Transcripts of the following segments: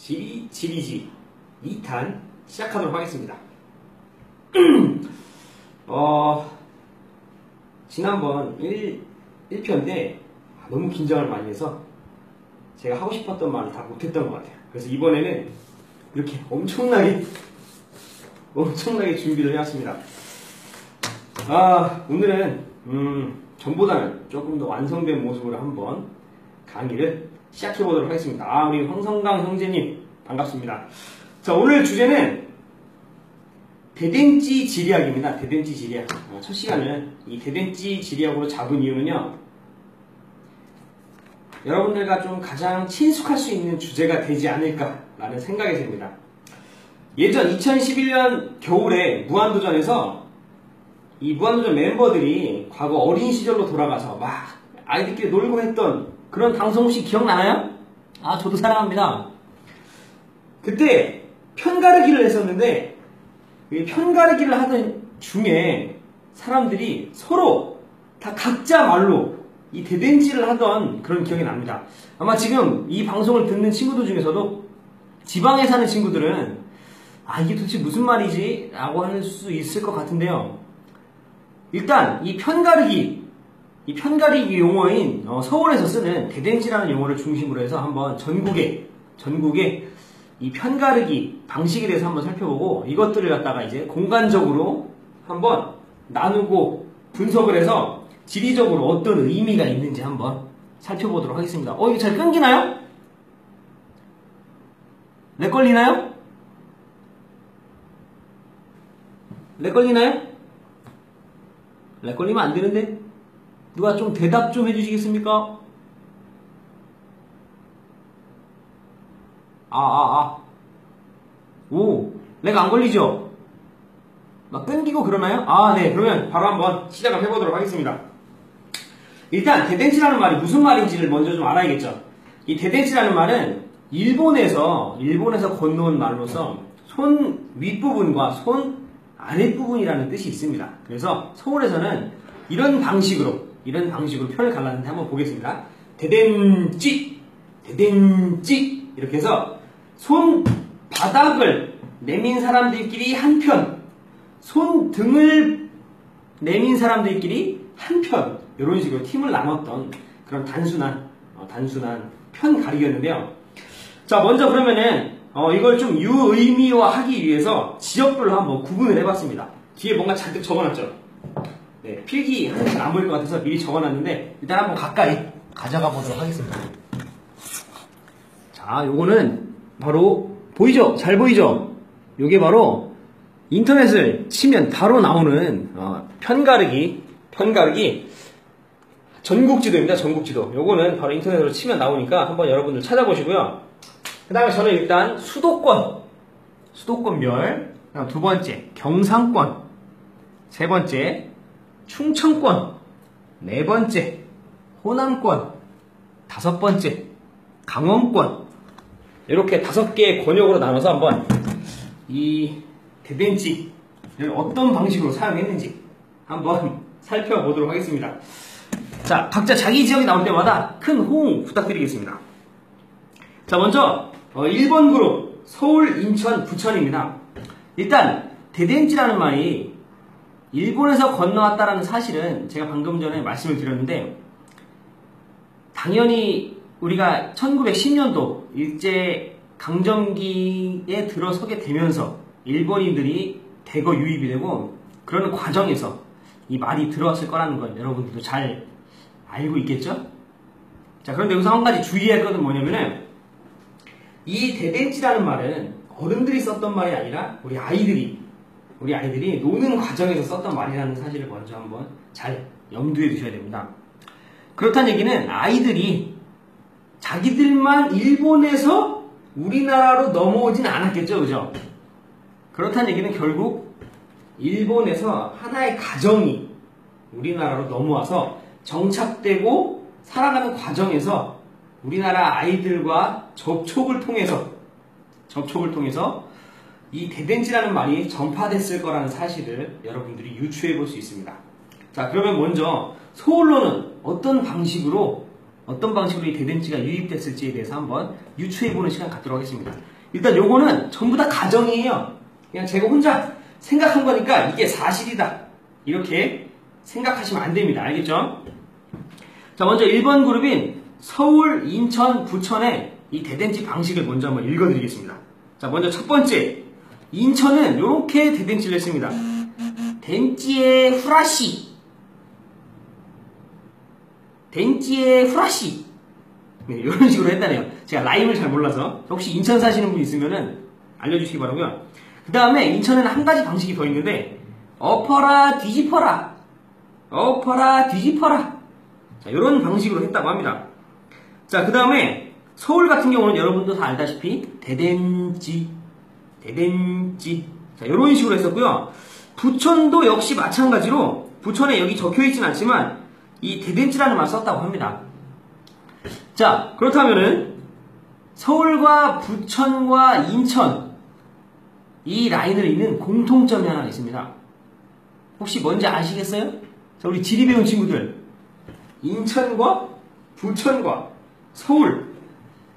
지리지 2탄 시작하도록 하겠습니다. 지난번 1편 때 너무 긴장을 많이 해서 제가 하고 싶었던 말을 다 못했던 것 같아요. 그래서 이번에는 이렇게 엄청나게 준비를 해왔습니다. 오늘은 전보다는 조금 더 완성된 모습으로 한번 강의를 시작해보도록 하겠습니다. 우리 황성강 형제님 반갑습니다. 자, 오늘 주제는 대댄지 지리학입니다. 대댄지 지리학. 첫 시간을 이 대댄지 지리학으로 잡은 이유는요, 여러분들과 좀 가장 친숙할 수 있는 주제가 되지 않을까라는 생각이 듭니다. 예전 2011년 겨울에 무한도전에서 이 무한도전 멤버들이 과거 어린 시절로 돌아가서 막 아이들끼리 놀고 했던 그런 방송 혹시 기억나나요? 저도 사랑합니다. 그때 편가르기를 했었는데, 이 편가르기를 하던 중에 사람들이 서로 다 각자 말로 이 대댄지를 하던 그런 기억이 납니다. 아마 지금 이 방송을 듣는 친구들 중에서도 지방에 사는 친구들은 이게 도대체 무슨 말이지? 라고 할 수 있을 것 같은데요. 일단 이 편가르기 용어인 서울에서 쓰는 대댄지라는 용어를 중심으로 해서 한번 전국의 이 편가르기 방식에 대해서 한번 살펴보고, 이것들을 갖다가 이제 공간적으로 한번 나누고 분석을 해서 지리적으로 어떤 의미가 있는지 한번 살펴보도록 하겠습니다. 이거 잘 끊기나요? 렉 걸리나요? 렉 걸리면 안 되는데? 누가 좀 대답 좀 해주시겠습니까? 렉 안 걸리죠? 막 끊기고 그러나요? 네. 그러면 바로 한번 시작을 해보도록 하겠습니다. 일단 대댄지라는 말이 무슨 말인지를 먼저 좀 알아야겠죠. 이 대댄지라는 말은 일본에서 건너온 말로서 손 윗부분과 손 아랫부분이라는 뜻이 있습니다. 그래서 서울에서는 이런 방식으로 표현을 갈랐는데 한번 보겠습니다. 대댄지 이렇게 해서 손바닥을 내민 사람들끼리 한편, 손등을 내민 사람들끼리 한편, 이런 식으로 팀을 나눴던 그런 단순한 편 가리기였는데요. 자, 먼저 그러면은 이걸 좀 유의미화하기 위해서 지역별로 한번 구분을 해봤습니다. 뒤에 뭔가 잔뜩 적어놨죠? 네, 필기 하나씩 안 보일 것 같아서 미리 적어놨는데 일단 한번 가까이 가져가 보도록 하겠습니다. 자, 요거는 바로 보이죠? 잘 보이죠? 요게 바로 인터넷을 치면 바로 나오는 편가르기 전국지도입니다. 전국지도. 요거는 바로 인터넷으로 치면 나오니까 한번 여러분들 찾아보시고요. 그 다음에 저는 일단 수도권별, 그다음 두 번째 경상권, 세 번째 충청권, 네 번째 호남권, 다섯 번째 강원권, 이렇게 5개의 권역으로 나눠서 한번 이 대댄지를 어떤 방식으로 사용했는지 한번 살펴보도록 하겠습니다. 자, 각자 자기 지역이 나올 때마다 큰 호응 부탁드리겠습니다. 자, 먼저 1번 그룹 서울, 인천, 부천입니다. 일단 대댄지라는 말이 일본에서 건너왔다라는 사실은 제가 방금 전에 말씀을 드렸는데, 당연히 우리가 1910년도 일제 강점기에 들어서게 되면서 일본인들이 대거 유입이 되고, 그러는 과정에서 이 말이 들어왔을 거라는 걸 여러분들도 잘 알고 있겠죠? 자, 그런데 여기서 한 가지 주의할 것은 뭐냐면은, 이 대댄지라는 말은 어른들이 썼던 말이 아니라 우리 아이들이 노는 과정에서 썼던 말이라는 사실을 먼저 한번 잘 염두에 두셔야 됩니다. 그렇다는 얘기는 아이들이 자기들만 일본에서 우리나라로 넘어오진 않았겠죠, 그죠? 그렇다는 얘기는 결국 일본에서 하나의 가정이 우리나라로 넘어와서 정착되고 살아가는 과정에서 우리나라 아이들과 접촉을 통해서 이 대댄지라는 말이 전파됐을 거라는 사실을 여러분들이 유추해 볼 수 있습니다. 자, 그러면 먼저 서울로는 어떤 방식으로 어떤 방식으로 이 대댄지가 유입됐을지에 대해서 한번 유추해보는 시간 갖도록 하겠습니다. 일단 요거는 전부 다 가정이에요. 그냥 제가 혼자 생각한 거니까 이게 사실이다. 이렇게 생각하시면 안 됩니다. 알겠죠? 자, 먼저 1번 그룹인 서울, 인천, 부천의 이 대댄지 방식을 먼저 한번 읽어드리겠습니다. 자, 먼저 첫 번째. 인천은 이렇게 대댄지를 했습니다. 댄지의 후라시. 댄지의 후라시. 네, 이런 식으로 했다네요. 제가 라임을 잘 몰라서. 혹시 인천 사시는 분 있으면은 알려주시기 바라고요. 그 다음에 인천에는 한 가지 방식이 더 있는데, 엎어라, 뒤집어라. 엎어라, 뒤집어라. 자, 이런 방식으로 했다고 합니다. 자, 그 다음에 서울 같은 경우는 여러분도 다 알다시피 대댄지. 자, 이런 식으로 했었고요. 부천도 역시 마찬가지로 부천에 여기 적혀있진 않지만 이 대댄지라는 말을 썼다고 합니다. 자, 그렇다면은 서울과 부천과 인천 이 라인을 잇는 공통점이 하나 있습니다. 혹시 뭔지 아시겠어요? 자, 우리 지리 배운 친구들, 인천과 부천과 서울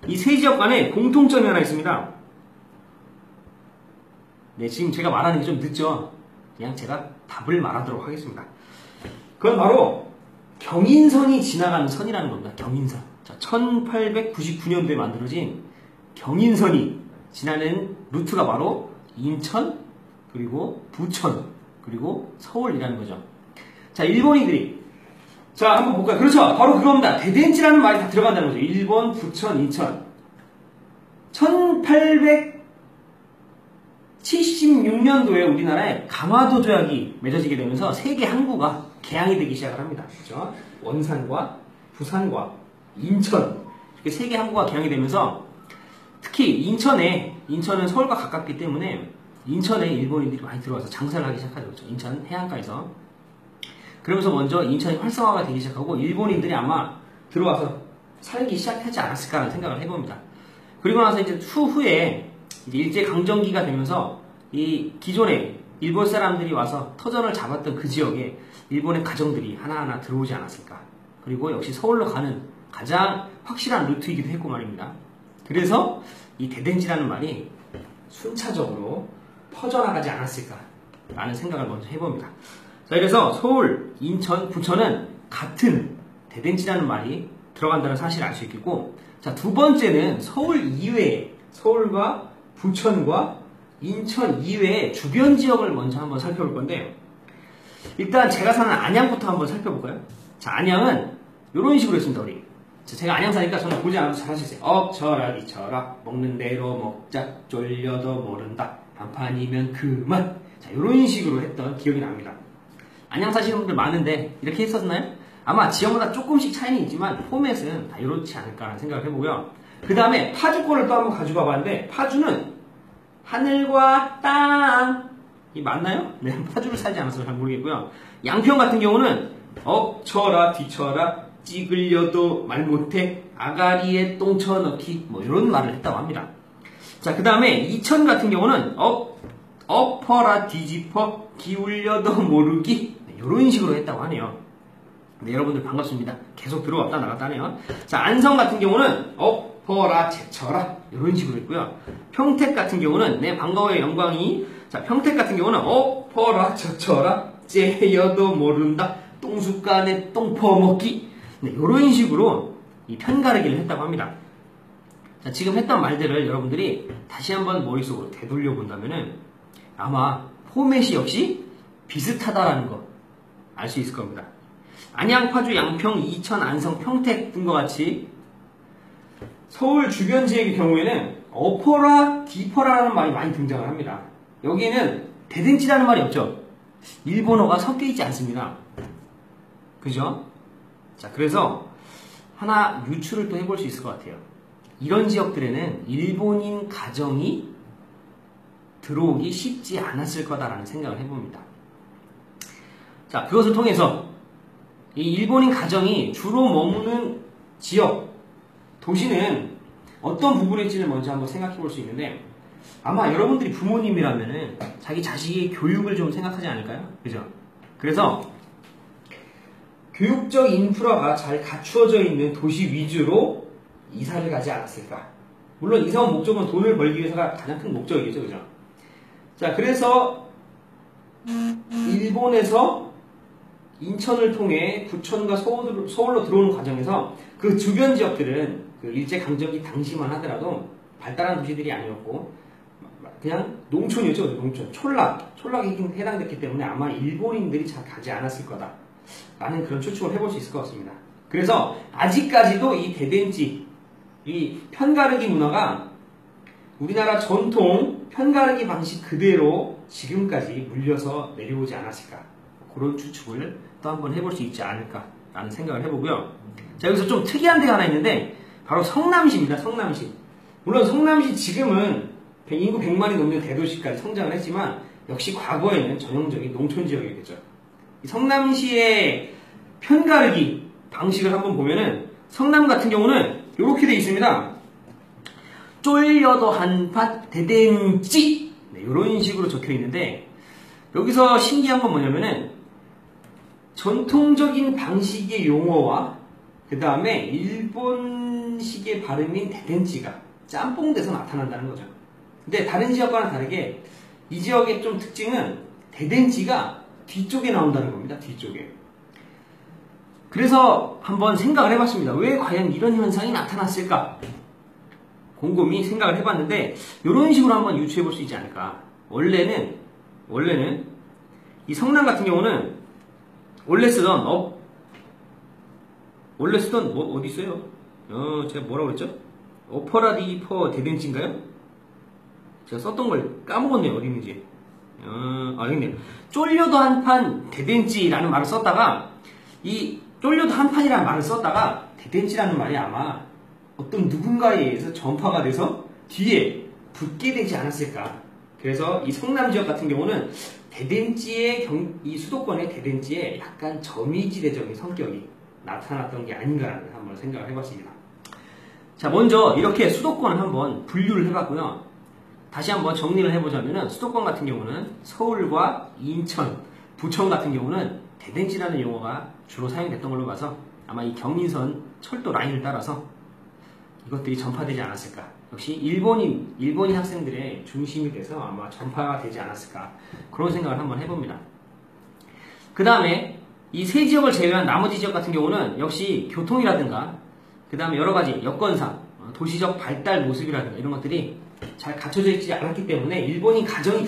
이 세 지역 간에 공통점이 하나 있습니다. 네, 지금 제가 말하는 게 좀 늦죠? 그냥 제가 답을 말하도록 하겠습니다. 그건 바로 경인선이 지나가는 선이라는 겁니다. 경인선. 자, 1899년도에 만들어진 경인선이 지나는 루트가 바로 인천, 그리고 부천, 그리고 서울이라는 거죠. 자, 일본인들이. 자, 한번 볼까요? 그렇죠. 바로 그겁니다. 대댄지라는 말이 다 들어간다는 거죠. 일본, 부천, 인천. 1876년도에 우리나라에 강화도 조약이 맺어지게 되면서 세계 항구가 개항이 되기 시작을 합니다. 그렇죠? 원산과 부산과 인천 이렇게 세계 항구가 개항이 되면서 특히 인천은 서울과 가깝기 때문에 인천에 일본인들이 많이 들어와서 장사를 하기 시작하죠. 그렇죠? 인천 해안가에서. 그러면서 먼저 인천이 활성화가 되기 시작하고 일본인들이 아마 들어와서 살기 시작하지 않았을까라는 생각을 해봅니다. 그리고 나서 이제 후에 이제 일제강점기가 되면서 이 기존에 일본 사람들이 와서 터전을 잡았던 그 지역에 일본의 가정들이 하나하나 들어오지 않았을까. 그리고 역시 서울로 가는 가장 확실한 루트이기도 했고 말입니다. 그래서 이 대댄지라는 말이 순차적으로 퍼져나가지 않았을까라는 생각을 먼저 해봅니다. 자, 그래서 서울, 인천, 부천은 같은 대댄지라는 말이 들어간다는 사실을 알 수 있겠고, 자, 두 번째는 서울 이외에, 서울과 부천과 인천 이외의 주변 지역을 먼저 한번 살펴볼 건데, 일단 제가 사는 안양부터 한번 살펴볼까요? 자, 안양은 이런 식으로 했습니다, 우리. 자, 제가 안양 사니까 저는 보지 않아도 잘 하실 수 있어요. 억쳐라 뒤쳐라 먹는 대로 먹자 쫄려도 모른다 한판이면 그만. 자, 이런 식으로 했던 기억이 납니다. 안양 사시는 분들 많은데 이렇게 했었나요? 아마 지역마다 조금씩 차이는 있지만 포맷은 다 이렇지 않을까라는 생각을 해보고요. 그 다음에 파주권을 또 한번 가지고 와봤는데, 파주는 하늘과 땅, 이 맞나요? 네, 파주를 살지 않아서 잘 모르겠고요. 양평 같은 경우는 엎쳐라 뒤쳐라 찌글려도 말 못해 아가리에 똥 쳐넣기 뭐 이런 말을 했다고 합니다. 자, 그 다음에 이천 같은 경우는 엎어라 뒤집어 기울려도 모르기, 네, 이런 식으로 했다고 하네요. 네, 여러분들 반갑습니다. 계속 들어왔다 나갔다 하네요. 자, 안성 같은 경우는 엎어라 제쳐라 이런 식으로 했고요. 평택 같은 경우는 네, 반가워요 영광이. 자, 평택 같은 경우는 엎어라 제쳐라 째여도 모른다 똥숟간에 똥 퍼먹기, 네, 이런 식으로 이 편가르기를 했다고 합니다. 자, 지금 했던 말들을 여러분들이 다시 한번 머릿속으로 되돌려 본다면은 아마 포맷이 역시 비슷하다라는 거 알 수 있을 겁니다. 안양, 파주, 양평, 이천, 안성, 평택 등과 같이 서울 주변 지역의 경우에는 엎어라, 뒤퍼라라는 말이 많이 등장을 합니다. 여기에는 대댄지라는 말이 없죠. 일본어가 섞여 있지 않습니다. 그죠? 자, 그래서 하나 유추를 또 해볼 수 있을 것 같아요. 이런 지역들에는 일본인 가정이 들어오기 쉽지 않았을 거다라는 생각을 해봅니다. 자, 그것을 통해서 이 일본인 가정이 주로 머무는 지역, 도시는 어떤 부분일지를 먼저 한번 생각해 볼 수 있는데, 아마 여러분들이 부모님이라면은 자기 자식의 교육을 좀 생각하지 않을까요? 그죠? 그래서 교육적 인프라가 잘 갖추어져 있는 도시 위주로 이사를 가지 않았을까. 물론 이사 온 목적은 돈을 벌기 위해서가 가장 큰 목적이겠죠. 그죠? 자, 그래서 일본에서 인천을 통해 부천과 서울로 들어오는 과정에서 그 주변 지역들은 그 일제강점기 당시만 하더라도 발달한 도시들이 아니었고 그냥 농촌이었죠. 농촌. 촌락에 해당됐기 때문에 아마 일본인들이 잘 가지 않았을 거다 라는 그런 추측을 해볼 수 있을 것 같습니다. 그래서 아직까지도 이 대댄지, 이 편가르기 문화가 우리나라 전통 편가르기 방식 그대로 지금까지 물려서 내려오지 않았을까, 그런 추측을 또 한번 해볼 수 있지 않을까 라는 생각을 해보고요. 자, 여기서 좀 특이한 데가 하나 있는데 바로 성남시입니다. 성남시. 물론 성남시 지금은 인구 100만이 넘는 대도시까지 성장을 했지만 역시 과거에는 전형적인 농촌 지역이겠죠. 성남시의 편가르기 방식을 한번 보면은 성남 같은 경우는 이렇게 되어 있습니다. 쫄려도 한팥 대댄지, 네, 이런 식으로 적혀 있는데 여기서 신기한 건 뭐냐면은 전통적인 방식의 용어와 그 다음에 일본식의 발음인 대댄지가 짬뽕돼서 나타난다는 거죠. 근데 다른 지역과는 다르게 이 지역의 좀 특징은 대댄지가 뒤쪽에 나온다는 겁니다. 뒤쪽에. 그래서 한번 생각을 해봤습니다. 왜 과연 이런 현상이 나타났을까? 곰곰이 생각을 해봤는데 이런 식으로 한번 유추해 볼 수 있지 않을까. 원래는 이 성남 같은 경우는 원래 쓰던 뭐 어디 있어요? 제가 뭐라고 그랬죠? 어퍼라디퍼 대댄지인가요? 제가 썼던 걸 까먹었네요. 어디 있는지. 여기 있네요. 쫄려도 한판 대댄지라는 말을 썼다가 이 쫄려도 한판이라는 말을 썼다가 대댄지라는 말이 아마 어떤 누군가에 의해서 전파가 돼서 뒤에 붙게 되지 않았을까. 그래서 이 성남 지역 같은 경우는 대댄지의 이 수도권의 대댄지에 약간 점이지대적인 성격이 나타났던 게 아닌가라는 한번 생각을 해봤습니다. 자, 먼저 이렇게 수도권을 한번 분류를 해봤고요. 다시 한번 정리를 해보자면은 수도권 같은 경우는 서울과 인천, 부천 같은 경우는 대댄지라는 용어가 주로 사용됐던 걸로 봐서 아마 이 경인선 철도 라인을 따라서 이것들이 전파되지 않았을까. 역시 일본인 학생들의 중심이 돼서 아마 전파가 되지 않았을까. 그런 생각을 한번 해봅니다. 그 다음에 이 세 지역을 제외한 나머지 지역 같은 경우는 역시 교통이라든가 그 다음에 여러 가지 여건상 도시적 발달 모습이라든가 이런 것들이 잘 갖춰져 있지 않았기 때문에 일본인 가정들이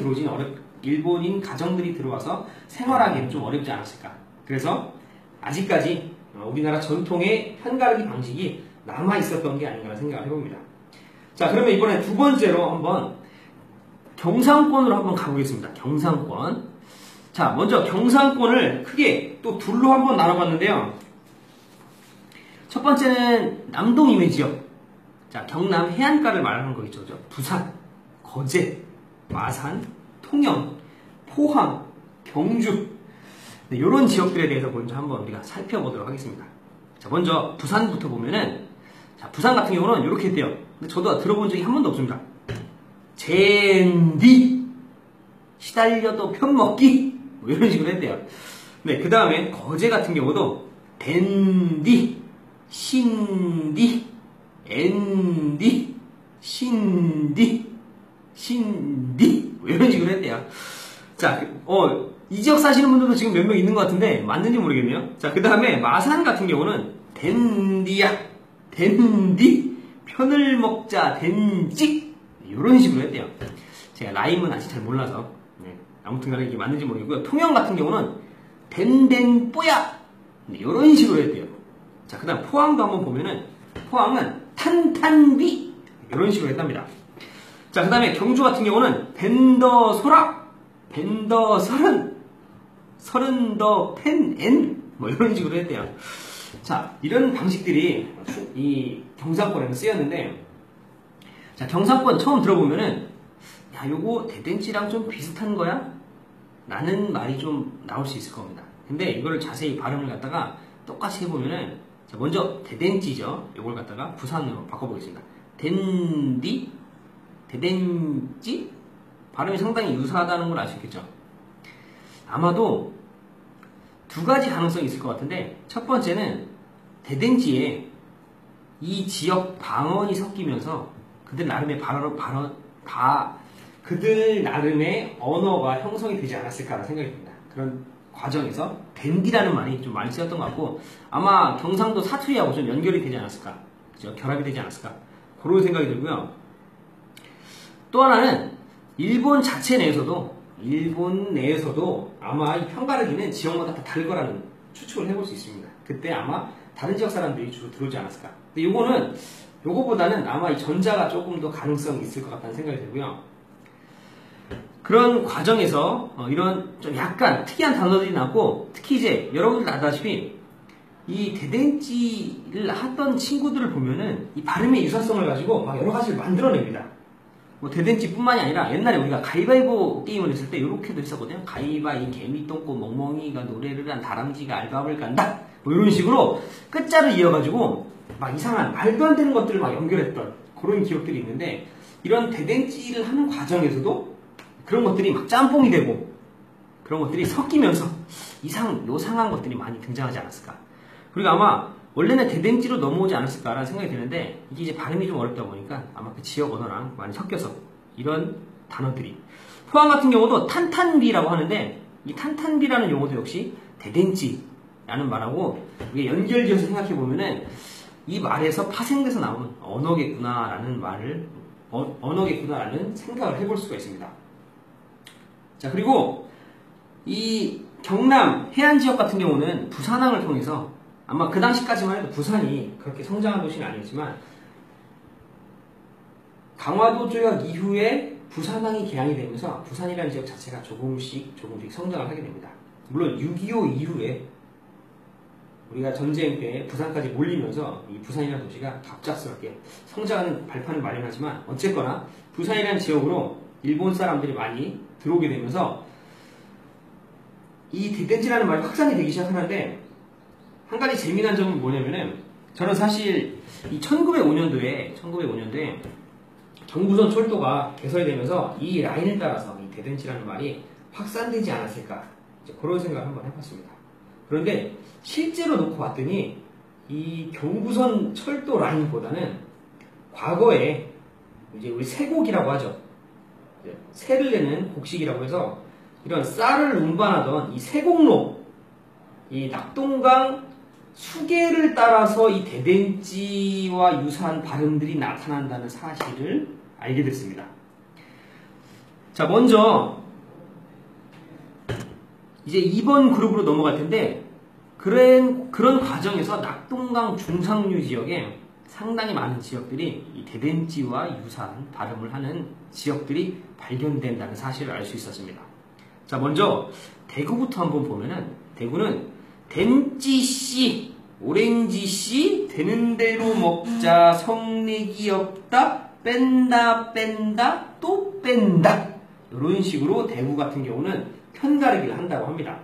들어와서 생활하기는 좀 어렵지 않았을까. 그래서 아직까지 우리나라 전통의 편가르기 방식이 남아 있었던 게 아닌가 생각을 해봅니다. 자, 그러면 이번에 두 번째로 한번 경상권으로 한번 가보겠습니다. 경상권. 자, 먼저 경상권을 크게 또 둘로 한번 나눠봤는데요. 첫 번째는 남동 이메 지역. 자, 경남 해안가를 말하는 거 있죠. 부산, 거제, 마산, 통영, 포항, 경주. 네, 이런 지역들에 대해서 먼저 한번 우리가 살펴보도록 하겠습니다. 자, 먼저 부산부터 보면은, 자, 부산 같은 경우는 이렇게 돼요. 근데 저도 들어본 적이 한 번도 없습니다. 젠디, 시달려도 편먹기, 뭐 이런 식으로 했대요. 네, 그 다음에 거제 같은 경우도 댄디, 신디, 엔디, 신디, 뭐 이런 식으로 했대요. 자, 이 지역 사시는 분들도 지금 몇 명 있는 것 같은데 맞는지 모르겠네요. 자, 그 다음에 마산 같은 경우는 댄디야, 댄디, 편을 먹자, 댄찍, 이런 식으로 했대요. 제가 라임은 아직 잘 몰라서 아무튼 간에 이게 맞는지 모르겠고요. 통영 같은 경우는 댄댄뽀야, 이런 식으로 했대요. 자, 그 다음 포항도 한번 보면은 포항은 탄탄비, 이런 식으로 했답니다. 자, 그 다음에 경주 같은 경우는 벤더소라, 벤더서른, 서른더 펜엔, 뭐 이런 식으로 했대요. 자, 이런 방식들이 이 경상권에는 쓰였는데, 자, 경상권 처음 들어보면은 야, 요거 대댄지랑 좀 비슷한 거야? 라는 말이 좀 나올 수 있을 겁니다. 근데 이거를 자세히 발음을 갖다가 똑같이 해보면은, 자, 먼저 대댄지죠. 요걸 갖다가 부산으로 바꿔보겠습니다. 댄디, 대댄지, 발음이 상당히 유사하다는 걸 알 수 있겠죠. 아마도 두 가지 가능성이 있을 것 같은데, 첫 번째는 대댄지에 이 지역 방언이 섞이면서 그들 나름의 그들 나름의 언어가 형성이 되지 않았을까라는 생각이 듭니다. 그런 과정에서 댄디라는 말이 좀 많이 쓰였던 것 같고, 아마 경상도 사투리하고 좀 연결이 되지 않았을까, 그죠? 결합이 되지 않았을까, 그런 생각이 들고요. 또 하나는 일본 자체 내에서도, 일본 내에서도 아마 이 편가르기는 지역마다 다 다를 거라는 추측을 해볼 수 있습니다. 그때 아마 다른 지역 사람들이 주로 들어오지 않았을까. 근데 요거보다는 아마 이 전자가 조금 더 가능성이 있을 것 같다는 생각이 들고요. 그런 과정에서 이런 좀 약간 특이한 단어들이 나왔고, 특히 이제 여러분들 아다시피 이 대댄지를 하던 친구들을 보면은 이 발음의 유사성을 가지고 막 여러 가지를 만들어냅니다. 뭐 대댄지뿐만이 아니라 옛날에 우리가 가위바위보 게임을 했을 때 이렇게도 있었거든요. 가위바위 개미똥꼬 멍멍이가 노래를 한 다람쥐가 알밥을 간다, 뭐 이런 식으로 끝자를 이어가지고 막 이상한 말도 안 되는 것들을 막 연결했던 그런 기억들이 있는데, 이런 대댄지를 하는 과정에서도 그런 것들이 막 짬뽕이 되고 그런 것들이 섞이면서 요상한 것들이 많이 등장하지 않았을까. 그리고 아마 원래는 대댄지로 넘어오지 않았을까라는 생각이 드는데, 이게 이제 발음이 좀 어렵다 보니까 아마 그 지역 언어랑 많이 섞여서 이런 단어들이, 포항 같은 경우도 탄탄비라고 하는데, 이 탄탄비라는 용어도 역시 대댄지라는 말하고 이게 연결지어서 생각해 보면은 이 말에서 파생돼서 나오는 언어겠구나라는 언어겠구나라는 생각을 해볼 수가 있습니다. 자, 그리고 이 경남 해안 지역 같은 경우는 부산항을 통해서, 아마 그 당시까지만 해도 부산이 그렇게 성장한 도시는 아니었지만, 강화도 조약 이후에 부산항이 개항이 되면서 부산이라는 지역 자체가 조금씩 성장을 하게 됩니다. 물론 6.25 이후에 우리가 전쟁 때 부산까지 몰리면서 이 부산이라는 도시가 갑작스럽게 성장하는 발판을 마련하지만, 어쨌거나 부산이라는 지역으로 일본 사람들이 많이 들어오게 되면서 이 대댄지라는 말이 확산이 되기 시작하는데, 한 가지 재미난 점은 뭐냐면은, 저는 사실 이 1905년도에 경부선 철도가 개설되면서 이 라인을 따라서 이 대댄지라는 말이 확산되지 않았을까, 그런 생각을 한번 해봤습니다. 그런데 실제로 놓고 봤더니 이 경부선 철도 라인보다는 과거에 이제 우리 세곡이라고 하죠. 새를 내는 곡식이라고 해서 이런 쌀을 운반하던 이 세곡로, 이 낙동강 수계를 따라서 이 대댄지와 유사한 발음들이 나타난다는 사실을 알게 됐습니다. 자, 먼저 이제 2번 그룹으로 넘어갈 텐데, 그런 과정에서 낙동강 중상류 지역에 상당히 많은 지역들이 이 대댄지와 유사한 발음을 하는 지역들이 발견된다는 사실을 알 수 있었습니다. 자, 먼저 대구부터 한번 보면은, 대구는 댄지씨, 오렌지씨, 되는 대로 먹자, 성내기 없다, 뺀다, 또 뺀다, 이런 식으로 대구 같은 경우는 편가르기를 한다고 합니다.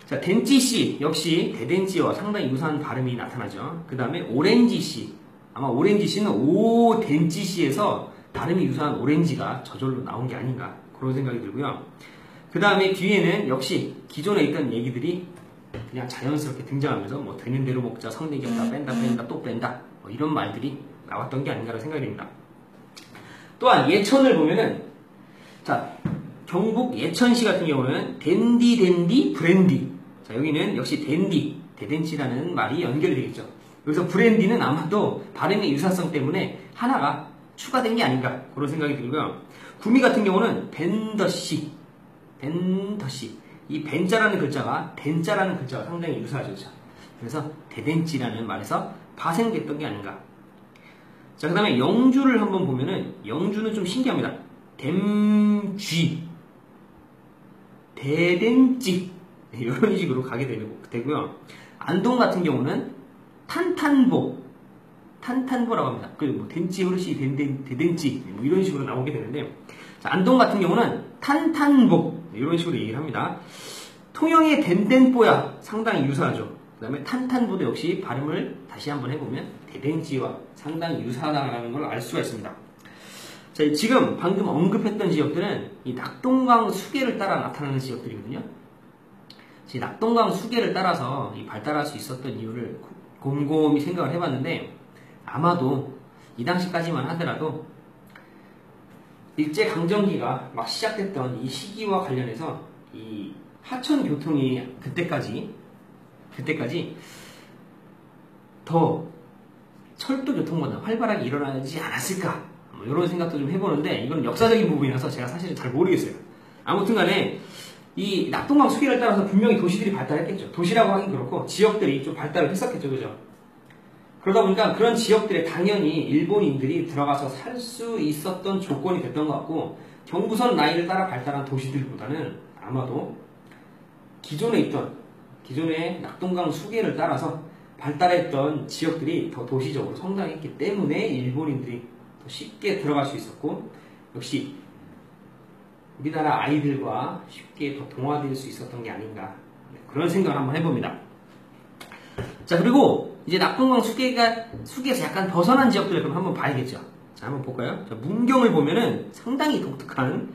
자, 댄지씨 역시 대댄지와 상당히 유사한 발음이 나타나죠. 그 다음에 오렌지씨, 아마 오렌지씨는 오댄지씨에서 발음이 유사한 오렌지가 저절로 나온 게 아닌가, 그런 생각이 들고요. 그 다음에 뒤에는 역시 기존에 있던 얘기들이 그냥 자연스럽게 등장하면서 뭐 되는 대로 먹자, 성내기 없다, 뺀다, 또 뺀다, 뭐 이런 말들이 나왔던 게 아닌가라는 생각이 듭니다. 또한 예천을 보면은, 자, 경북 예천시 같은 경우는 댄디, 브랜디. 자, 여기는 역시 대댄지라는 말이 연결이 되겠죠. 여기서 브랜디는 아마도 발음의 유사성 때문에 하나가 추가된 게 아닌가, 그런 생각이 들고요. 구미 같은 경우는 벤더시. 이 벤자라는 글자가 댄자라는 글자가 상당히 유사하죠. 그래서 대댄지라는 말에서 파생됐던 게 아닌가. 자, 그 다음에 영주를 한번 보면은, 영주는 좀 신기합니다. 댐쥐, 대댄지, 이런 식으로 가게 되고요. 안동 같은 경우는 탄탄보라고 합니다. 뭐 댄지 어르시, 대댄지, 뭐 이런 식으로 나오게 되는데, 자, 안동 같은 경우는 탄탄보, 이런 식으로 얘기를 합니다. 통영의 댄댄뽀야 상당히 유사하죠. 그 다음에 탄탄보도 역시 발음을 다시 한번 해보면 대댄지와 상당히 유사하다는 걸 알 수가 있습니다. 자, 지금 방금 언급했던 지역들은 이 낙동강 수계를 따라 나타나는 지역들이거든요. 낙동강 수계를 따라서 발달할 수 있었던 이유를 곰곰이 생각을 해봤는데, 아마도 이 당시까지만 하더라도 일제강점기가 막 시작됐던 이 시기와 관련해서 이 하천 교통이 그때까지 더 철도 교통보다 활발하게 일어나지 않았을까, 뭐 이런 생각도 좀 해보는데, 이건 역사적인 부분이라서 제가 사실은 잘 모르겠어요. 아무튼 간에 이 낙동강 수계를 따라서 분명히 도시들이 발달했겠죠. 도시라고 하긴 그렇고 지역들이 좀 발달을 했었겠죠, 그죠? 그러다 보니까 그런 지역들에 당연히 일본인들이 들어가서 살 수 있었던 조건이 됐던 것 같고, 경부선 라인을 따라 발달한 도시들보다는 아마도 기존의 낙동강 수계를 따라서 발달했던 지역들이 더 도시적으로 성장했기 때문에 일본인들이 더 쉽게 들어갈 수 있었고, 역시 우리나라 아이들과 쉽게 더 동화될 수 있었던 게 아닌가, 그런 생각을 한번 해봅니다. 자, 그리고 이제 낙동강 수계에서 약간 벗어난 지역들을 그럼 한번 봐야겠죠. 자, 한번 볼까요? 자, 문경을 보면은 상당히 독특한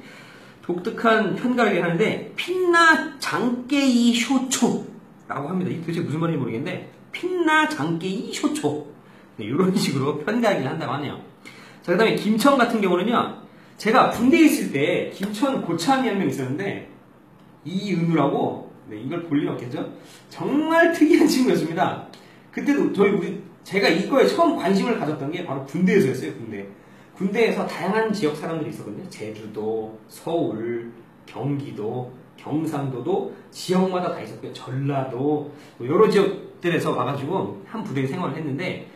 편가르기를 하는데, 필나 장깨이 쇼초라고 합니다. 이게 도대체 무슨 말인지 모르겠는데, 필나 장깨이 쇼초, 네, 이런 식으로 편가르기를 한다고 하네요. 자, 그 다음에 김천 같은 경우는요, 제가 군대에 있을 때 김천 고참이 한 명 있었는데, 이은우라고, 네, 이걸 볼 일 없겠죠? 정말 특이한 친구였습니다. 그때도 제가 이거에 처음 관심을 가졌던 게 바로 군대에서였어요. 군대에서 다양한 지역 사람들이 있었거든요. 제주도, 서울, 경기도, 경상도도 지역마다 다 있었고요. 전라도, 뭐 여러 지역들에서 와가지고 한 부대에 생활을 했는데,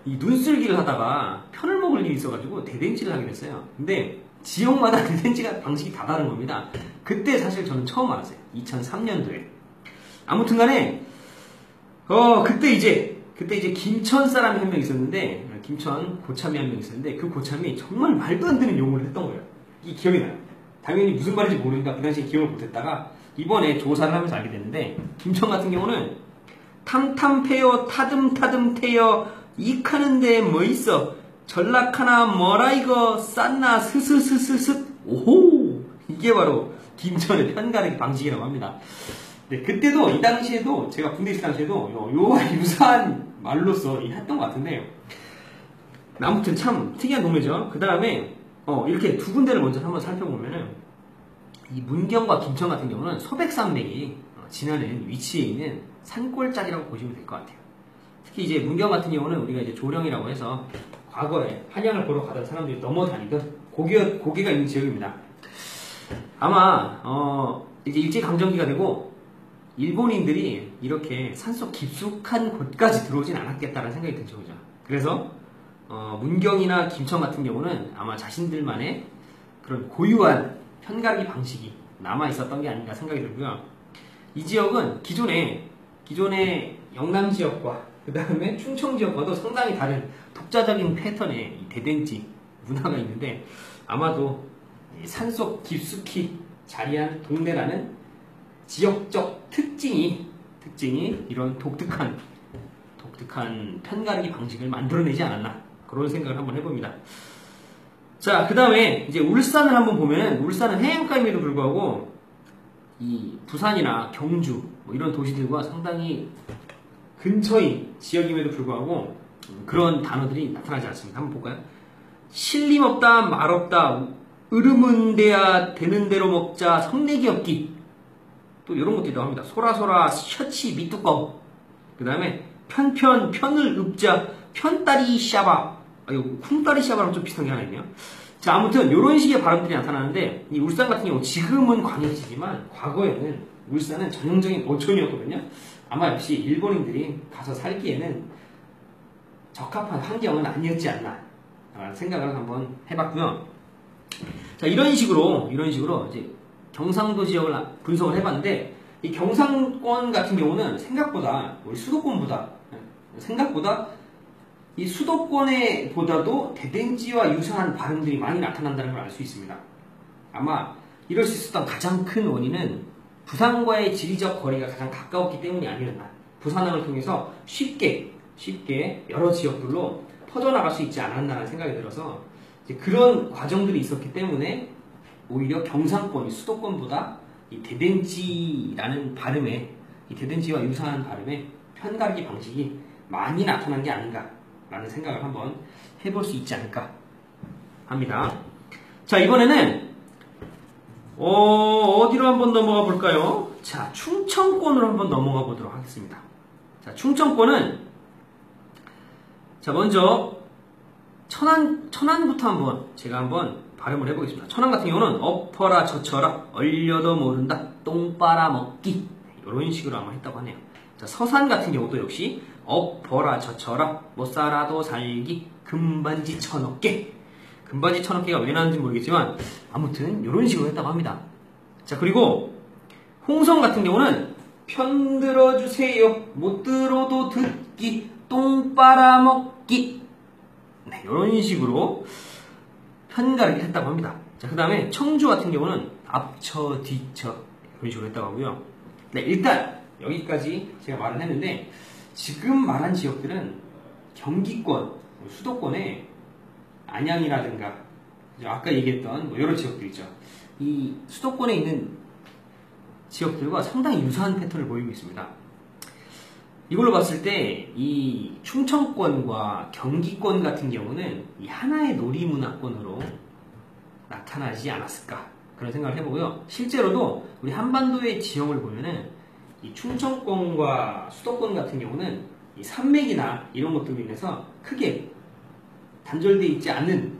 이 눈썰기를 하다가 편을 먹을 일이 있어가지고 대댄지를 하게 됐어요. 근데 지역마다 대댄지가 방식이 다 다른 겁니다. 그때 사실 저는 처음 알았어요. 2003년도에. 아무튼 간에 그때 이제 김천 사람이 한 명 있었는데, 김천 고참이 한 명 있었는데, 그 고참이 정말 말도 안 되는 용어를 했던 거예요. 이게 기억이 나요. 당연히 무슨 말인지 모르니까 그 당시에 기억을 못했다가 이번에 조사를 하면서 알게 됐는데, 김천 같은 경우는 탐탐패요 타듬타듬태요 이카는데 뭐 있어 전락하나 뭐라 이거 쌌나 스스스스스, 오호, 이게 바로 김천의 편가르기 방식이라고 합니다. 네, 그때도 이 당시에도 제가 군대 있을 당시에도 요와 유사한 말로써 했던 것 같은데, 아무튼 참 특이한 동네죠. 그 다음에 이렇게 두 군데를 먼저 한번 살펴보면은, 이 문경과 김천 같은 경우는 소백산맥이 지나는 위치에 있는 산골짜기라고 보시면 될 것 같아요. 특히 이제 문경 같은 경우는 우리가 이제 조령이라고 해서 과거에 한양을 보러 가던 사람들이 넘어다니던 고개가 있는 지역입니다. 아마 이제 일제강점기가 되고 일본인들이 이렇게 산속 깊숙한 곳까지 들어오진 않았겠다는 생각이 들죠, 그죠? 그래서 문경이나 김천 같은 경우는 아마 자신들만의 그런 고유한 편가르기 방식이 남아 있었던 게 아닌가 생각이 들고요. 이 지역은 기존의 영남 지역과 그 다음에 충청 지역과도 상당히 다른 독자적인 패턴의 대댄지 문화가 있는데, 아마도 산속 깊숙이 자리한 동네라는 지역적 특징이 이런 독특한 편가르기 방식을 만들어내지 않았나, 그런 생각을 한번 해봅니다. 자, 그 다음에 이제 울산을 한번 보면은, 울산은 해안가임에도 불구하고 이 부산이나 경주 뭐 이런 도시들과 상당히 근처인 지역임에도 불구하고 그런 단어들이 나타나지 않습니다. 한번 볼까요? 실림없다, 말없다, 으르문대야 되는 대로 먹자, 성내기 없기, 또 이런 것도 있다고 합니다. 소라소라, 셔치 미뚜껑, 그 다음에 편을 읍자, 편다리 샤바, 이거 쿵다리 샤바랑 좀 비슷한 게 하나 있네요. 자, 아무튼 이런 식의 발음들이 나타나는데, 이 울산 같은 경우 지금은 광역시지만 과거에는 울산은 전형적인 어촌이었거든요. 아마 역시 일본인들이 가서 살기에는 적합한 환경은 아니었지 않나 생각을 한번 해봤고요. 자, 이런 식으로 이제 경상도 지역을 분석을 해봤는데, 이 경상권 같은 경우는 생각보다 우리 수도권보다 이 수도권에 보다도 대댄지와 유사한 발음들이 많이 나타난다는 걸 알 수 있습니다. 아마 이럴 수 있었던 가장 큰 원인은 부산과의 지리적 거리가 가장 가까웠기 때문이 아니었나. 부산항을 통해서 쉽게 여러 지역들로 퍼져나갈 수 있지 않았나라는 생각이 들어서, 이제 그런 과정들이 있었기 때문에 오히려 경상권이 수도권보다 이 대댄지라는 발음에 이 대댄지와 유사한 발음의 편가르기 방식이 많이 나타난 게 아닌가라는 생각을 한번 해볼 수 있지 않을까 합니다. 자, 이번에는 어디로 한번 넘어가 볼까요? 자, 충청권으로 한번 넘어가 보도록 하겠습니다. 자, 충청권은 자, 먼저 천안부터 한번 제가 한번 발음을 해보겠습니다. 천안 같은 경우는 엎어라 젖혀라 얼려도 모른다 똥 빨아먹기 이런 식으로 아마 했다고 하네요. 자, 서산 같은 경우도 역시 엎어라 젖혀라 못 살아도 살기 금반지 천억개. 금반지 천억개가 왜 나왔는지 모르겠지만 아무튼 이런 식으로 했다고 합니다. 자, 그리고 홍성 같은 경우는 편 들어주세요 못 들어도 듣기 똥 빨아먹기. 네, 이런 식으로 편가르기 했다고 합니다. 자, 그 다음에 청주 같은 경우는 앞쳐 뒤쳐 이런 식으로 했다고 하고요. 네, 일단 여기까지 제가 말을 했는데 지금 말한 지역들은 경기권, 수도권의 안양이라든가 아까 얘기했던 뭐 여러 지역들 있죠. 이 수도권에 있는 지역들과 상당히 유사한 패턴을 보이고 있습니다. 이걸로 봤을 때 이 충청권과 경기권 같은 경우는 이 하나의 놀이문화권으로 나타나지 않았을까 그런 생각을 해보고요. 실제로도 우리 한반도의 지형을 보면은 이 충청권과 수도권 같은 경우는 이 산맥이나 이런 것들로 인해서 크게 단절되어 있지 않는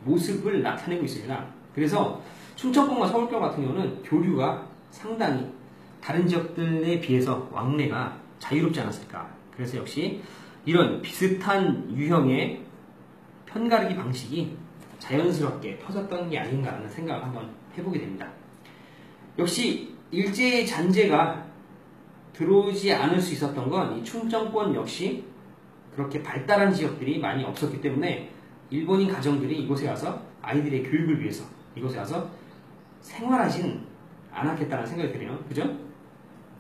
모습을 나타내고 있습니다. 그래서 충청권과 서울권 같은 경우는 교류가 상당히 다른 지역들에 비해서 왕래가 자유롭지 않았을까. 그래서 역시 이런 비슷한 유형의 편가르기 방식이 자연스럽게 퍼졌던 게 아닌가라는 생각을 한번 해보게 됩니다. 역시 일제의 잔재가 들어오지 않을 수 있었던 건 이 충청권 역시 그렇게 발달한 지역들이 많이 없었기 때문에 일본인 가정들이 이곳에 와서 아이들의 교육을 위해서 이곳에 와서 생활하진 않았겠다는 생각이 드네요. 그죠?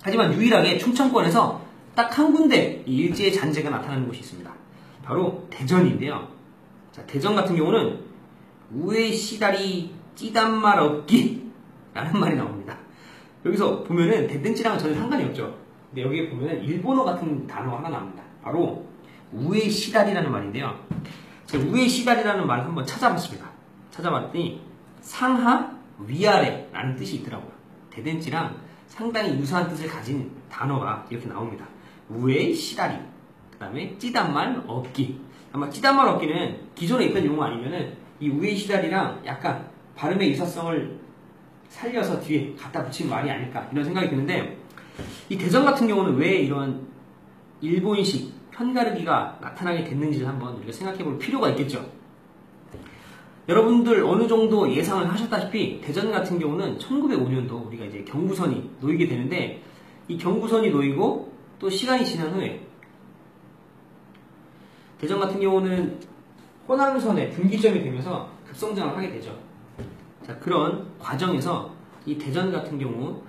하지만 유일하게 충청권에서 딱 한 군데 이 일제의 잔재가 나타나는 곳이 있습니다. 바로 대전인데요. 자, 대전 같은 경우는 우에 시다리 찌단말 없기 라는 말이 나옵니다. 여기서 보면은 대댄지랑은 전혀 상관이 없죠. 근데 여기에 보면은 일본어 같은 단어가 하나 나옵니다. 바로 우에 시다리라는 말인데요. 제가 우에 시다리라는 말을 한번 찾아봤습니다. 찾아봤더니 상하 위아래 라는 뜻이 있더라고요. 대댄지랑 상당히 유사한 뜻을 가진 단어가 이렇게 나옵니다. 우에 시다리, 그 다음에 찌단말 없기. 아마 찌단말 없기는 기존에 있던 용어 아니면은 이 우에 시다리랑 약간 발음의 유사성을 살려서 뒤에 갖다 붙인 말이 아닐까 이런 생각이 드는데, 이 대전 같은 경우는 왜 이런 일본식 편가르기가 나타나게 됐는지를 한번 우리가 생각해 볼 필요가 있겠죠. 여러분들 어느 정도 예상을 하셨다시피 대전 같은 경우는 1905년도 우리가 이제 경부선이 놓이게 되는데, 이 경부선이 놓이고 또 시간이 지난 후에 대전 같은 경우는 호남선의 분기점이 되면서 급성장을 하게 되죠. 자, 그런 과정에서 이 대전 같은 경우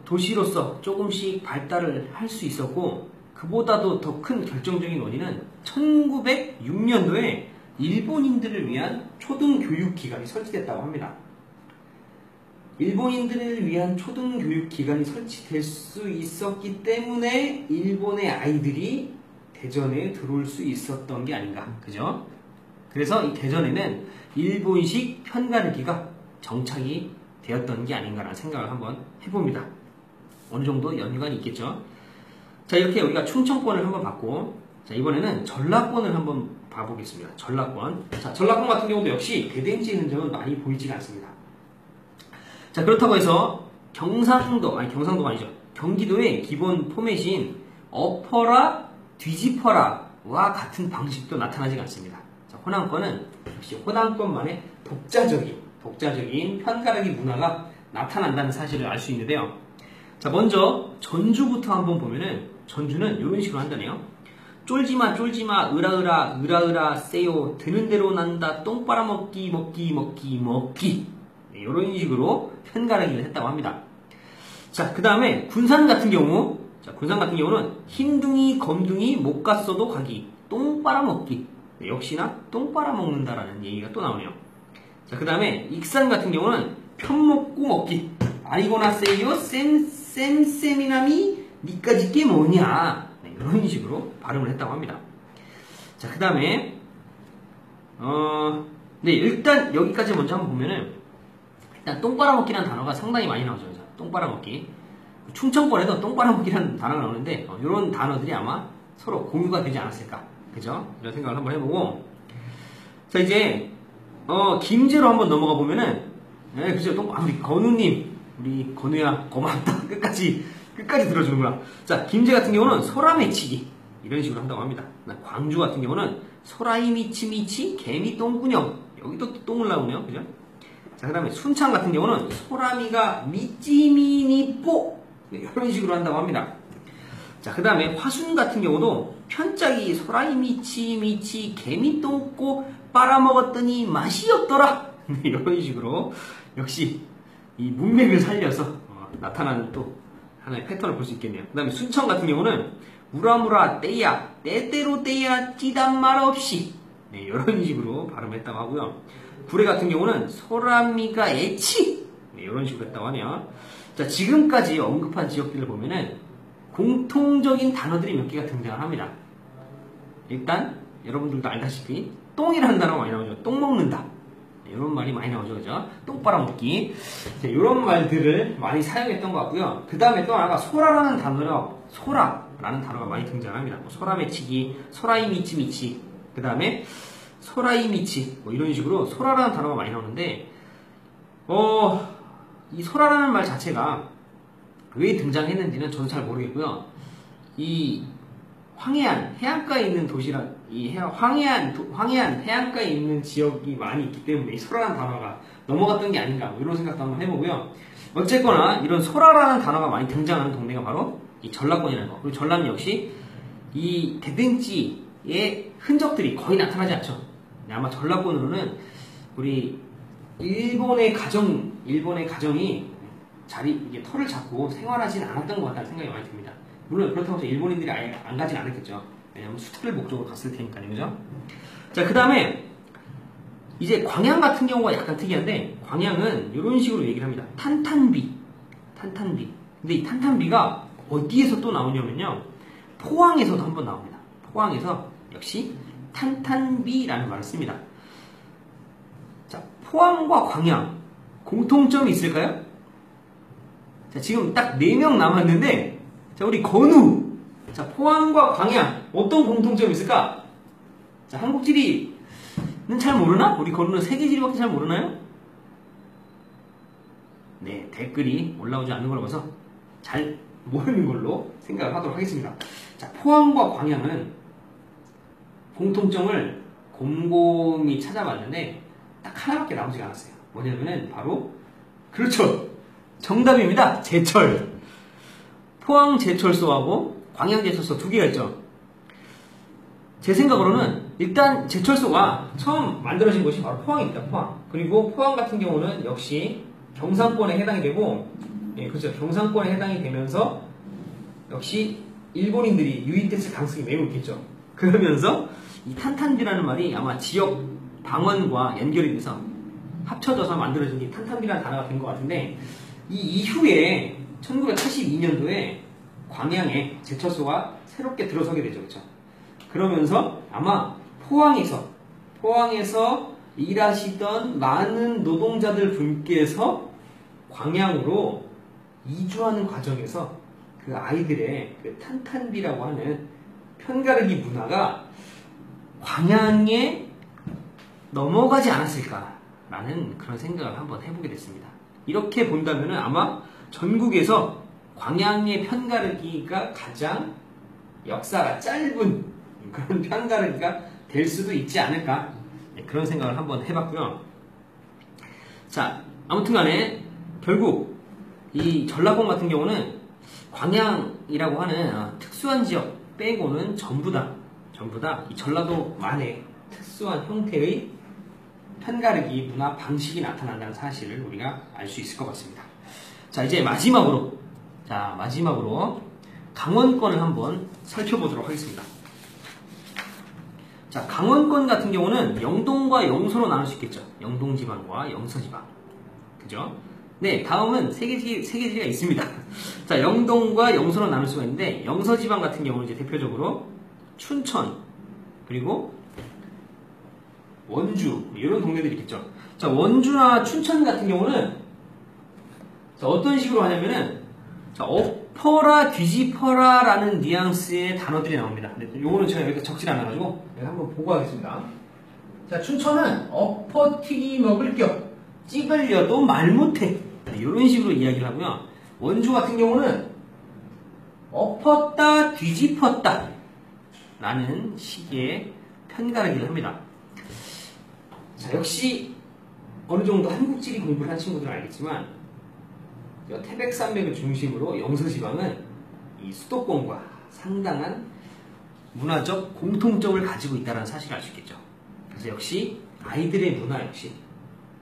도시로서 조금씩 발달을 할 수 있었고, 그보다도 더 큰 결정적인 원인은 1906년도에 일본인들을 위한 초등교육기관이 설치됐다고 합니다. 일본인들을 위한 초등교육기관이 설치될 수 있었기 때문에 일본의 아이들이 대전에 들어올 수 있었던 게 아닌가, 그죠? 그래서 이 대전에는 일본식 편가르기가 정착이 되었던 게 아닌가라는 생각을 한번 해봅니다. 어느 정도 연관이 있겠죠? 자, 이렇게 우리가 충청권을 한번 봤고, 자, 이번에는 전라권을 한번 봐보겠습니다. 전라권. 자, 전라권 같은 경우도 역시 대댄지 흔적은 많이 보이지가 않습니다. 자, 그렇다고 해서 경상도가 아니죠. 경기도의 기본 포맷인 엎어라, 뒤집어라와 같은 방식도 나타나지 않습니다. 자, 호남권은 역시 호남권만의 독자적인 편가르기 문화가 나타난다는 사실을 알 수 있는데요. 자, 먼저 전주부터 한번 보면은 전주는 이런 식으로 한다네요. 쫄지마 으라으라 세요 되는 대로 난다 똥 빨아먹기 먹기 네, 이런 식으로 편가르기를 했다고 합니다. 자, 그 다음에 군산 같은 경우는 흰둥이 검둥이 못 갔어도 가기 똥 빨아먹기. 네, 역시나 똥 빨아먹는다라는 얘기가 또 나오네요. 자, 그 다음에 익산 같은 경우는 편먹고 먹기 아니거나 세요 쌤쌤이남이 니까지 게 뭐냐. 네, 이런 식으로 발음을 했다고 합니다. 자, 그 다음에 네, 일단 여기까지 먼저 한번 보면은 일단 똥 빨아먹기라는 단어가 상당히 많이 나오죠. 그죠? 똥 빨아먹기. 충청권에도 똥 빨아먹기라는 단어가 나오는데 이런 단어들이 아마 서로 공유가 되지 않았을까. 그죠? 이런 생각을 한번 해보고, 자, 이제 김제로 한번 넘어가 보면은, 네, 그죠? 우리 건우님, 우리 건우야 고맙다. 끝까지 들어주는구나. 자, 김제 같은 경우는 소라매치기 이런 식으로 한다고 합니다. 광주 같은 경우는 소라이미치미치 개미똥꾸녕, 여기도 또 똥을 나오네요. 그죠? 자, 그 다음에 순창 같은 경우는 소라미가 미찌미니뽀, 네, 이런 식으로 한다고 합니다. 자, 그 다음에 화순 같은 경우도 편짝이 소라이미치미치 개미똥꼬 빨아먹었더니 맛이 없더라. 네, 이런 식으로 역시 이 문맥을 살려서 나타나는 또 하나의 패턴을 볼 수 있겠네요. 그 다음에 순천 같은 경우는 무라무라 떼야 때때로 떼야 찌단 말 없이, 네, 이런 식으로 발음했다고 하고요. 구례 같은 경우는 소라미가 애치, 네, 이런 식으로 했다고 하네요. 자, 지금까지 언급한 지역들을 보면은 공통적인 단어들이 몇 개가 등장을 합니다. 일단 여러분들도 알다시피 똥이라는 단어가 많이 나오죠. 똥 먹는다, 이런 말이 많이 나오죠. 그죠? 똥 빨아먹기, 이런 말들을 많이 사용했던 것 같고요. 그 다음에 또 하나가 소라라는 단어가 많이 등장합니다. 소라매치기, 소라이미치미치, 그 다음에 소라이미치, 이런 식으로 소라라는 단어가 많이 나오는데, 이 소라라는 말 자체가 왜 등장했는지는 저는 잘 모르겠고요. 이 황해안 해안가에 있는 황해안 해안가에 있는 지역이 많이 있기 때문에 이 소라라는 단어가 넘어갔던 게 아닌가, 이런 생각도 한번 해보고요. 어쨌거나 이런 소라라는 단어가 많이 등장하는 동네가 바로 이 전라권이라는 거. 그리고 전라는 역시 이 대등지의 흔적들이 거의 나타나지 않죠. 아마 전라권으로는 우리 일본의 가정이 이게 털을 잡고 생활하지는 않았던 것 같다는 생각이 많이 듭니다. 물론 그렇다고 해서 일본인들이 아예 안 가진 않았겠죠. 왜냐하면 수탈 목적으로 갔을 테니까요. 그죠? 자, 그 다음에 이제 광양 같은 경우가 약간 특이한데, 광양은 이런 식으로 얘기를 합니다. 탄탄비. 근데 이 탄탄비가 어디에서 또 나오냐면요, 포항에서도 한번 나옵니다. 포항에서 역시 탄탄비라는 말을 씁니다. 자, 포항과 광양 공통점이 있을까요? 자, 지금 딱 4명 남았는데, 자, 우리 건우. 자, 포항과 광양 어떤 공통점이 있을까? 자, 한국지리는 잘 모르나? 우리 건우는 세계지리밖에 잘 모르나요? 네, 댓글이 올라오지 않는 걸로 봐서 잘 모르는 걸로 생각을 하도록 하겠습니다. 자, 포항과 광양은 공통점을 곰곰이 찾아봤는데 딱 하나밖에 나오지가 않았어요. 뭐냐면은 바로, 그렇죠, 정답입니다. 제철. 포항 제철소하고 광양 제철소 두 개가 있죠. 제 생각으로는 일단 제철소가 처음 만들어진 곳이 바로 포항입니다. 포항. 그리고 포항 같은 경우는 역시 경상권에 해당이 되고, 예, 그렇죠, 경상권에 해당이 되면서 역시 일본인들이 유입됐을 가능성이 매우 있겠죠. 그러면서 이 탄탄비라는 말이 아마 지역 방언과 연결이 돼서 합쳐져서 만들어진 게 탄탄비라는 단어가 된 것 같은데, 이 이후에 1982년도에 광양에 제철소가 새롭게 들어서게 되죠. 그렇죠? 그러면서 아마 포항에서 일하시던 많은 노동자들 분께서 광양으로 이주하는 과정에서 그 아이들의 그 탄탄비라고 하는 편가르기 문화가 광양에 넘어가지 않았을까라는 그런 생각을 한번 해보게 됐습니다. 이렇게 본다면은 아마 전국에서 광양의 편가르기가 가장 역사가 짧은 그런 편가르기가 될 수도 있지 않을까, 네, 그런 생각을 한번 해봤고요. 자, 아무튼 간에 결국 이 전라권 같은 경우는 광양이라고 하는 특수한 지역 빼고는 전부 다 이 전라도만의 특수한 형태의 편가르기 문화 방식이 나타난다는 사실을 우리가 알 수 있을 것 같습니다. 자, 이제 마지막으로 강원권을 한번 살펴보도록 하겠습니다. 자, 강원권 같은 경우는 영동과 영서로 나눌 수 있겠죠. 영동지방과 영서지방. 그죠? 네, 다음은 세계지리가 있습니다. 자, 영동과 영서로 나눌 수가 있는데, 영서지방 같은 경우는 이제 대표적으로 춘천, 그리고 원주, 이런 동네들이 있겠죠. 자, 원주나 춘천 같은 경우는, 자, 어떤 식으로 하냐면은, 자, 엎어라, 뒤집어라 라는 뉘앙스의 단어들이 나옵니다. 근데 요거는 제가 여기다 적질 않아가지고, 내가 한번 보고 하겠습니다. 자, 춘천은 엎어 튀기 먹을 겨, 찍으려도 말 못해. 이런 식으로 이야기를 하고요. 원주 같은 경우는 엎었다 뒤집었다 라는 식의 편가르기를 합니다. 자, 역시 어느 정도 한국지리 공부를 한 친구들은 알겠지만 태백산맥을 중심으로 영서지방은 이 수도권과 상당한 문화적 공통점을 가지고 있다는 사실을 알 수 있겠죠. 그래서 역시 아이들의 문화 역시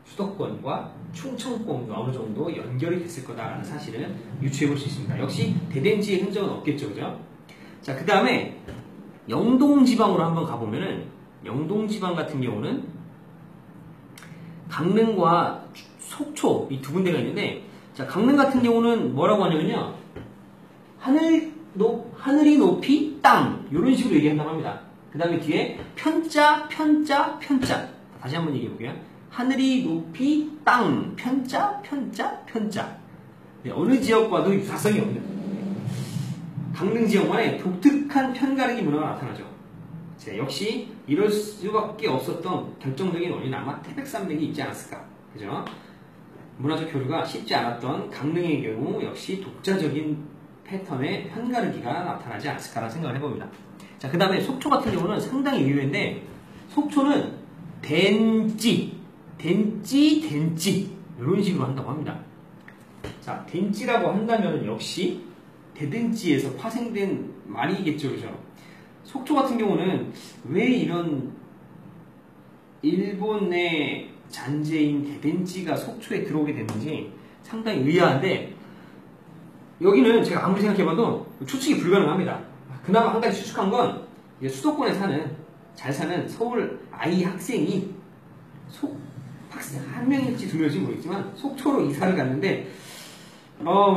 수도권과 충청권과 어느 정도 연결이 됐을 거다라는 사실을 유추해 볼 수 있습니다. 역시 대댄지의 흔적은 없겠죠, 그죠? 자, 그 다음에 영동지방으로 한번 가보면은, 영동지방 같은 경우는 강릉과 속초 이 두 군데가 있는데, 자, 강릉 같은 경우는 뭐라고 하냐면요, 하늘이 높이 땅, 이런 식으로 얘기한다고 합니다. 그 다음에 뒤에 편자. 다시 한번 얘기해 볼게요. 하늘이 높이 땅, 편자. 네, 어느 지역과도 유사성이 없는 강릉 지역만의 독특한 편가르기 문화가 나타나죠. 자, 역시 이럴 수밖에 없었던 결정적인 원인은 아마 태백산맥이 있지 않았을까, 그죠? 문화적 교류가 쉽지 않았던 강릉의 경우 역시 독자적인 패턴의 편가르기가 나타나지 않았을까라는 생각을 해봅니다. 자, 그 다음에 속초 같은 경우는 상당히 의외인데, 속초는 댄찌 이런 식으로 한다고 합니다. 자, 댄찌라고 한다면 역시 대댄찌에서 파생된 말이겠죠, 그죠? 속초 같은 경우는 왜 이런 일본의 잔재인 대댄찌가 속초에 들어오게 됐는지 상당히 의아한데, 여기는 제가 아무리 생각해봐도 추측이 불가능합니다. 그나마 한 가지 추측한 건 수도권에 잘 사는 서울 아이 학생이 학생 한 명일지 두 명일지 모르겠지만 속초로 이사를 갔는데,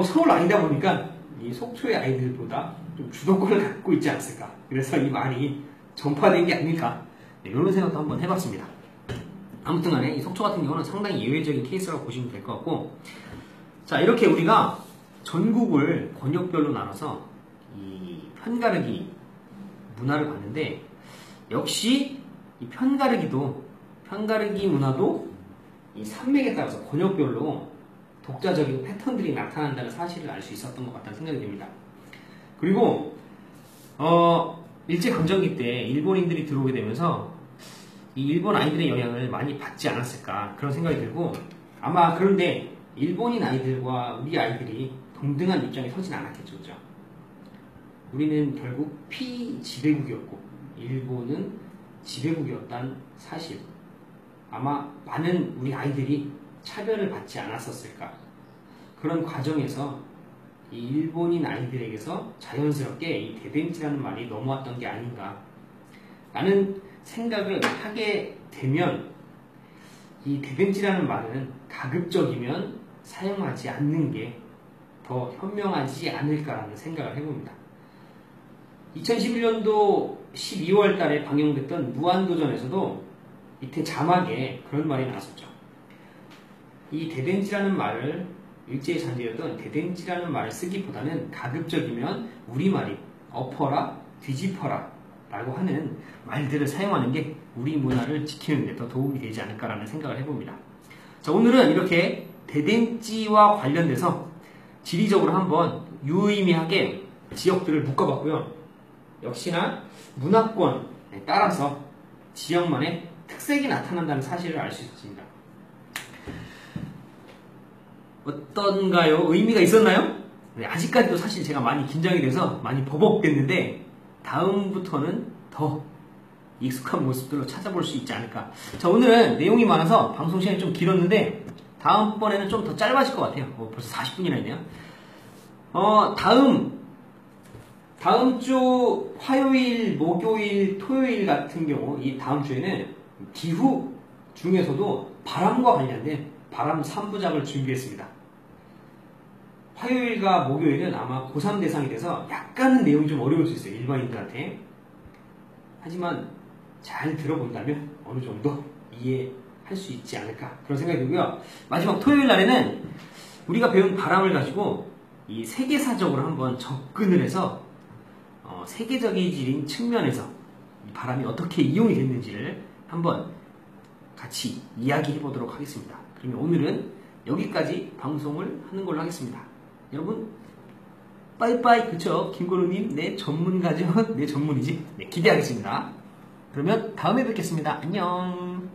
서울 아니다 보니까 이 속초의 아이들보다 좀 주도권을 갖고 있지 않았을까. 그래서 이 말이 전파된 게 아닐까. 네, 이런 생각도 한번 해봤습니다. 아무튼 간에 이 속초 같은 경우는 상당히 예외적인 케이스라고 보시면 될 것 같고, 자, 이렇게 우리가 전국을 권역별로 나눠서 이 편가르기 문화를 봤는데, 역시 이 편가르기 문화도 이 산맥에 따라서 권역별로 독자적인 패턴들이 나타난다는 사실을 알 수 있었던 것 같다는 생각이 듭니다. 그리고 일제강점기 때 일본인들이 들어오게 되면서 이 일본 아이들의 영향을 많이 받지 않았을까, 그런 생각이 들고, 아마 그런데 일본인 아이들과 우리 아이들이 동등한 입장에 서진 않았겠죠, 그죠? 우리는 결국 피지배국이었고 일본은 지배국이었다는 사실, 아마 많은 우리 아이들이 차별을 받지 않았었을까. 그런 과정에서 이 일본인 아이들에게서 자연스럽게 이 대댄지라는 말이 넘어왔던 게 아닌가 라는 생각을 하게 되면, 이 대댄지라는 말은 가급적이면 사용하지 않는 게 더 현명하지 않을까라는 생각을 해봅니다. 2011년도 12월 달에 방영됐던 무한도전에서도 밑에 자막에 그런 말이 나왔었죠. 이 대댄지라는 말을, 일제의 잔재였던 대댄지라는 말을 쓰기보다는 가급적이면 우리말이 엎어라, 뒤집어라 라고 하는 말들을 사용하는 게 우리 문화를 지키는 데 더 도움이 되지 않을까라는 생각을 해봅니다. 자, 오늘은 이렇게 대댄지와 관련돼서 지리적으로 한번 유의미하게 지역들을 묶어봤고요. 역시나 문화권에 따라서 지역만의 특색이 나타난다는 사실을 알 수 있었습니다. 어떤가요? 의미가 있었나요? 네, 아직까지도 사실 제가 많이 긴장이 돼서 많이 버벅댔는데, 다음부터는 더 익숙한 모습들로 찾아볼 수 있지 않을까. 자, 오늘은 내용이 많아서 방송 시간이 좀 길었는데 다음번에는 좀 더 짧아질 것 같아요. 벌써 40분이나 있네요. 다음 주 화요일, 목요일, 토요일 같은 경우, 이 다음 주에는 기후 중에서도 바람과 관련된 바람 3부작을 준비했습니다. 화요일과 목요일은 아마 고3 대상이 돼서 약간은 내용이 좀 어려울 수 있어요. 일반인들한테. 하지만 잘 들어본다면 어느 정도 이해할 수 있지 않을까 그런 생각이 들고요. 마지막 토요일 날에는 우리가 배운 바람을 가지고 이 세계사적으로 한번 접근을 해서 세계적인 측면에서 이 바람이 어떻게 이용이 됐는지를 한번 같이 이야기해 보도록 하겠습니다. 그러면 오늘은 여기까지 방송을 하는 걸로 하겠습니다. 여러분 빠이빠이. 그쵸? 김건우님 내 전문가죠? 내 전문이지? 네, 기대하겠습니다. 그러면 다음에 뵙겠습니다. 안녕.